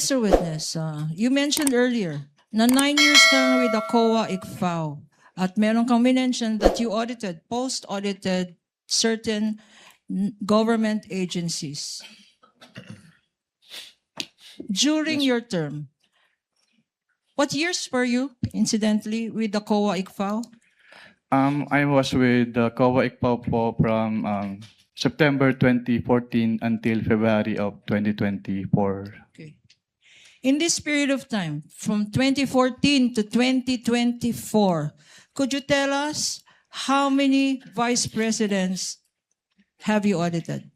Mr. Witness, you mentioned earlier na 9 years ka na with the COA ICFAO at meron kang mention that you audited, post-audited certain government agencies. During your term, what years were you, incidentally, with the COA ICFAO? I was with the COA ICFAO po from September 2014 until February of 2024. Okay. In this period of time, from 2014 to 2024, could you tell us how many vice presidents have you audited?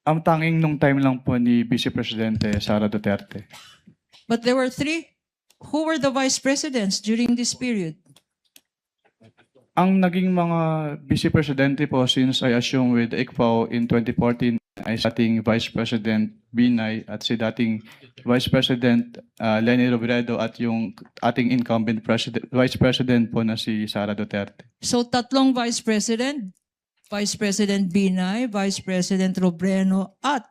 Ang tanging nung time lang po ni Vice Presidente Sara Duterte. But there were 3. Who were the vice presidents during this period? Ang naging mga Vice Presidente po since I assumed with ICFAO in 2014 ay si dating Vice President Binay at si dating Vice President Leni Robredo at yung ating incumbent Vice President po na si Sara Duterte. So 3 vice president, Vice President Binay, Vice President Robredo, at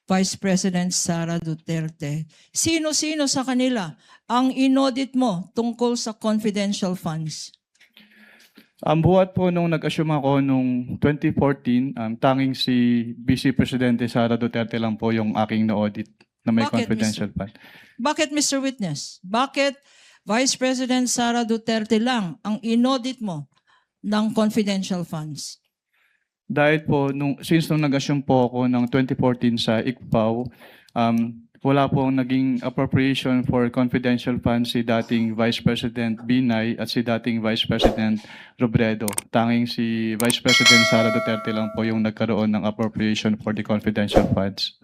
Vice President Sara Duterte. Sino-sino sa kanila ang inaudit mo tungkol sa confidential funds? Ang buhat po nung nag-assume ako nung 2014, tanging si Vice Presidente Sara Duterte lang po yung aking na-audit na may Bakit, confidential fund. Bakit, Mr. Witness? Bakit Vice President Sara Duterte lang ang inaudit mo ng confidential funds? Dahil po, since nung nag-assume po ako ng 2014 sa ICFAO, wala pong naging appropriation for confidential funds si dating Vice President Binay at si dating Vice President Robredo. Tanging si Vice President Sara Duterte lang po yung nagkaroon ng appropriation for the confidential funds.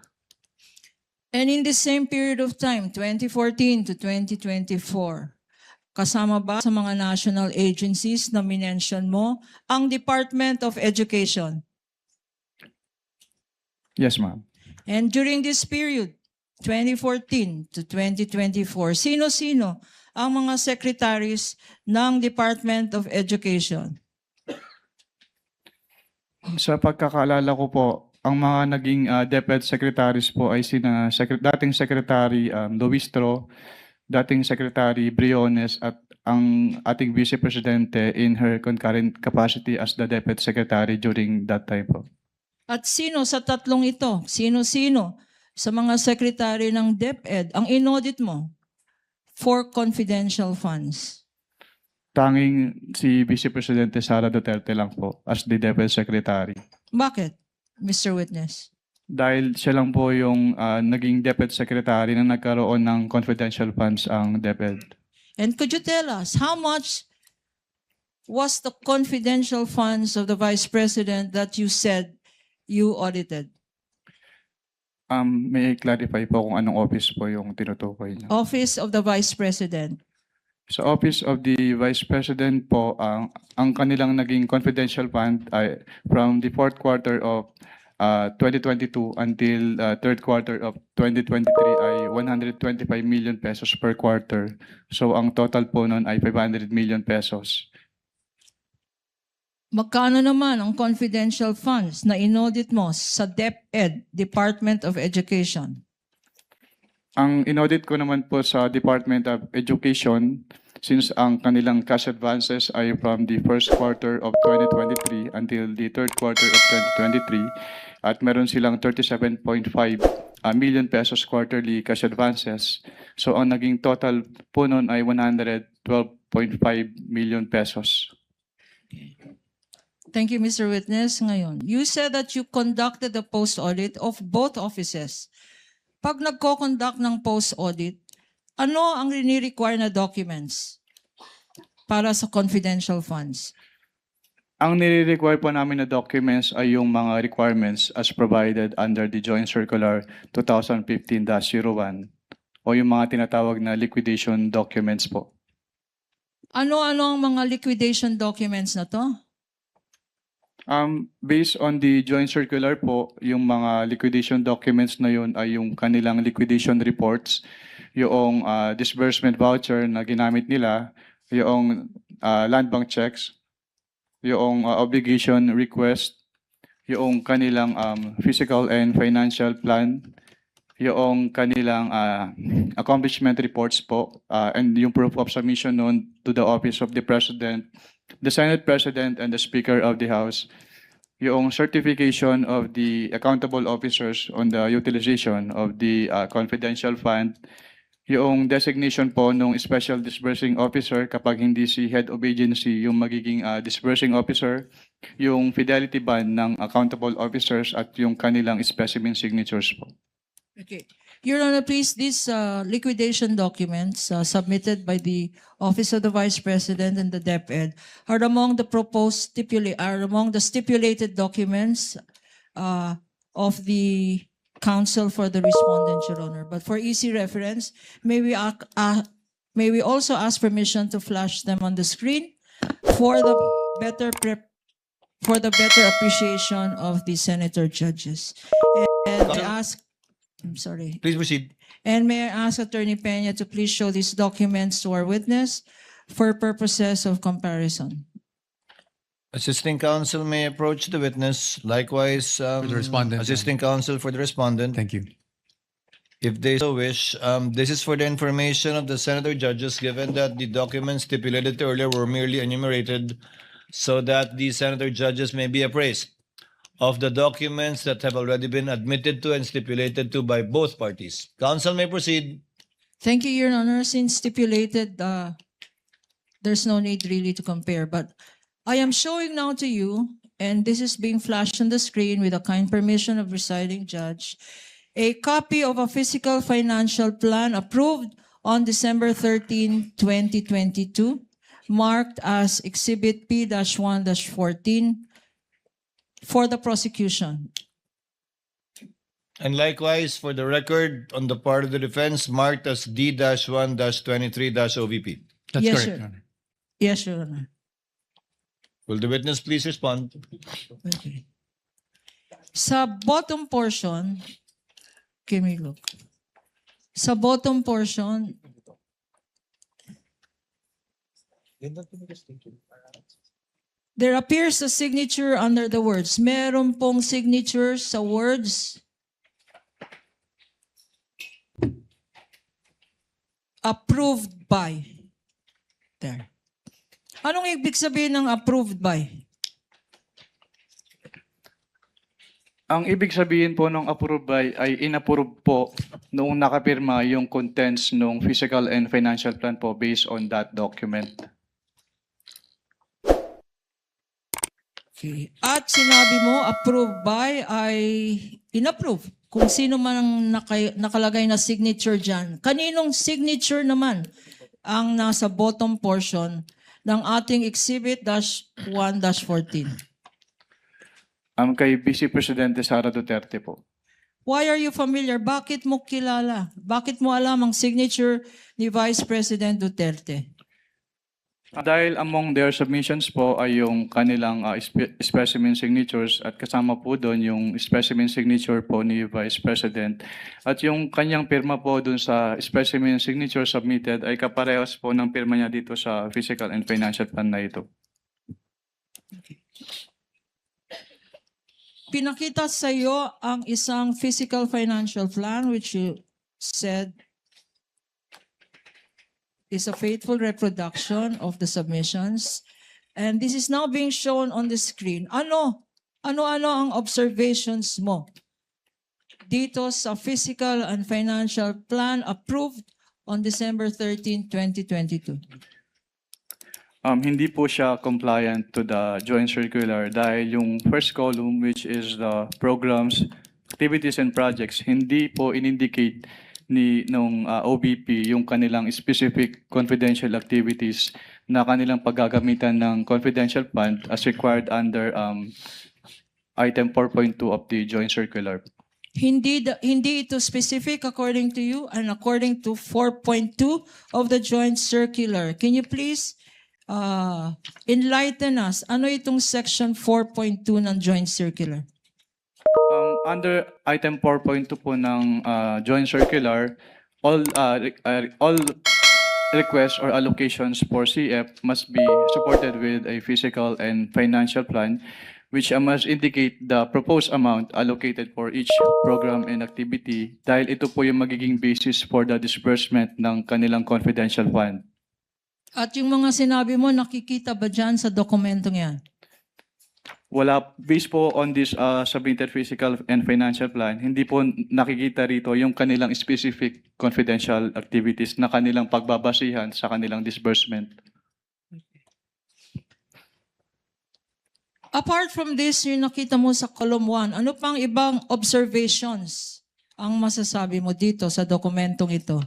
And in the same period of time, 2014 to 2024, kasama ba sa mga national agencies na minention mo ang Department of Education? Yes, ma'am. And during this period, 2014 to 2024, sino-sino ang mga secretaries ng Department of Education? Sa pagkakaalala ko po, ang mga naging DepEd secretaries po ay sina dating Secretary Luistro, dating Secretary Briones at ang ating Vice Presidente in her concurrent capacity as the DepEd Secretary during that time po. At sino sa 3 ito? Sino-sino sa mga secretary ng DepEd ang inaudit mo for confidential funds? Tanging si Vice Presidente Sara Duterte lang po as the DepEd Secretary. Bakit, Mr. Witness? Dahil siya lang po yung naging DepEd Secretary na nagkaroon ng confidential funds ang DepEd. And could you tell us how much was the confidential funds of the Vice President that you said you audited? May I-clarify po kung anong office po yung tinutukoy niyo. Office of the Vice President. Sa Office of the Vice President po, ang kanilang naging confidential fund ay from the 4th quarter of 2022 until 3rd quarter of 2023 ay 125 million pesos per quarter. So ang total po nun ay 500 million pesos. Magkano naman ang confidential funds na inaudit mo sa DepEd, Department of Education? Ang inaudit ko naman po sa Department of Education, since ang kanilang cash advances ay from the 1st quarter of 2023 until the 3rd quarter of 2023, at meron silang 37.5 million pesos quarterly cash advances. So ang naging total po nun ay 112.5 million pesos. Thank you, Mr. Witness. Ngayon, you said that you conducted the post-audit of both offices. Pag nagko-conduct ng post-audit, ano ang rini-require na documents para sa confidential funds? Ang nire-require po namin na documents ay yung mga requirements as provided under the Joint Circular 2015-01 o yung mga tinatawag na liquidation documents po. Ano-ano ang mga liquidation documents na to? Based on the Joint Circular po, yung mga liquidation documents na yun ay yung kanilang liquidation reports, yung disbursement voucher na ginamit nila, yung land bank checks, yung obligation request, yung kanilang physical and financial plan, yung kanilang accomplishment reports po and yung proof of submission known to the Office of the President, the Senate President, and the Speaker of the House, yung certification of the accountable officers on the utilization of the confidential fund, yung designation po ng special disbursing officer kapag hindi si head of agency yung magiging disbursing officer, yung fidelity bond ng accountable officers at yung kanilang specimen signatures po. Okay. Your Honor, please, these liquidation documents submitted by the Office of the Vice President and the DepEd are among the stipulated documents of the counsel for the respondent, Your Honor. But for easy reference, may we also ask permission to flash them on the screen for the better appreciation of the senator judges. And I ask, I'm sorry. Please proceed. And may I ask Attorney Peña to please show these documents to our witness for purposes of comparison. Assisting counsel may approach the witness. Likewise, the respondent. assisting counsel for the respondent. Thank you. If they so wish, this is for the information of the senator judges, given that the documents stipulated earlier were merely enumerated so that the senator judges may be appraised of the documents that have already been admitted to and stipulated to by both parties. Counsel may proceed. Thank you, Your Honor. Since stipulated, there's no need really to compare. But I am showing now to you, and this is being flashed on the screen with the kind permission of presiding judge, a copy of a fiscal financial plan approved on December 13, 2022, marked as Exhibit P-1-14 for the prosecution. And likewise, for the record, on the part of the defense, marked as D-1-23-OVP. That's Yes, correct, sir. Your Honor. Yes, Your Honor. Will the witness please respond? Okay. Sa bottom portion, give me a look. Sa bottom portion, there appears a signature under the words. Meron pong signature sa words. Approved by. There. Anong ibig sabihin ng approved by? Ang ibig sabihin po ng approve by ay inapprove po noong nakapirma yung contents ng physical and financial plan po based on that document. Okay. At sinabi mo, approved by ay inapprove. Kung sino man ang nakalagay na signature dyan. Kaninong signature naman ang nasa bottom portion ng ating Exhibit -1-14? Kay Vice Presidente Sara Duterte po. Why are you familiar? Bakit mo kilala? Bakit mo alam ang signature ni Vice President Duterte? Dahil among their submissions po ay yung kanilang specimen signatures at kasama po doon yung specimen signature po ni Vice President. At yung kanyang pirma po doon sa specimen signature submitted ay kaparehas po ng pirma niya dito sa physical and financial plan na ito. Pinakita sa iyo ang isang physical financial plan which you said is a faithful reproduction of the submissions. And this is now being shown on the screen. Ano ang observations mo dito sa physical and financial plan approved on December 13, 2022? Hindi po siya compliant to the joint circular dahil yung first column, which is the programs, activities, and projects, hindi po in-indicate nung OBP yung kanilang specific confidential activities na kanilang paggagamitan ng confidential fund as required under item 4.2 of the joint circular. Hindi ito specific according to you and according to 4.2 of the joint circular. Can you please enlighten us? Ano itong section 4.2 ng joint circular? Under item 4.2 po ng joint circular, all requests or allocations for CF must be supported with a physical and financial plan which must indicate the proposed amount allocated for each program and activity dahil ito po yung magiging basis for the disbursement ng kanilang confidential fund. At yung mga sinabi mo, nakikita ba dyan sa dokumentong yan? Wala, based po on this submitted physical and financial plan, hindi po nakikita rito yung kanilang specific confidential activities na kanilang pagbabasihan sa kanilang disbursement. Apart from this, yung nakita mo sa column 1, ano pang ibang observations ang masasabi mo dito sa dokumentong ito?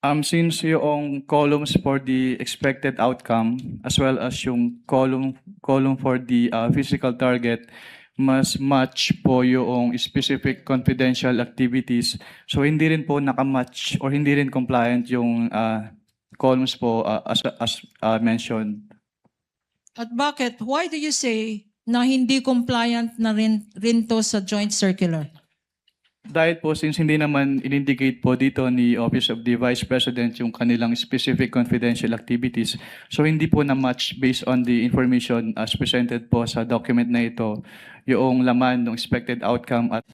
Since yung columns for the expected outcome as well as yung column for the physical target mas match po yung specific confidential activities. So hindi rin po nakamatch or hindi rin compliant yung columns po as mentioned. At bakit? Why do you say na hindi compliant na rin to sa joint circular? Dahil po since hindi naman in-indicate po dito ni Office of the Vice President yung kanilang specific confidential activities, so hindi po na-match based on the information as presented po sa document na ito, yung laman ng expected outcome at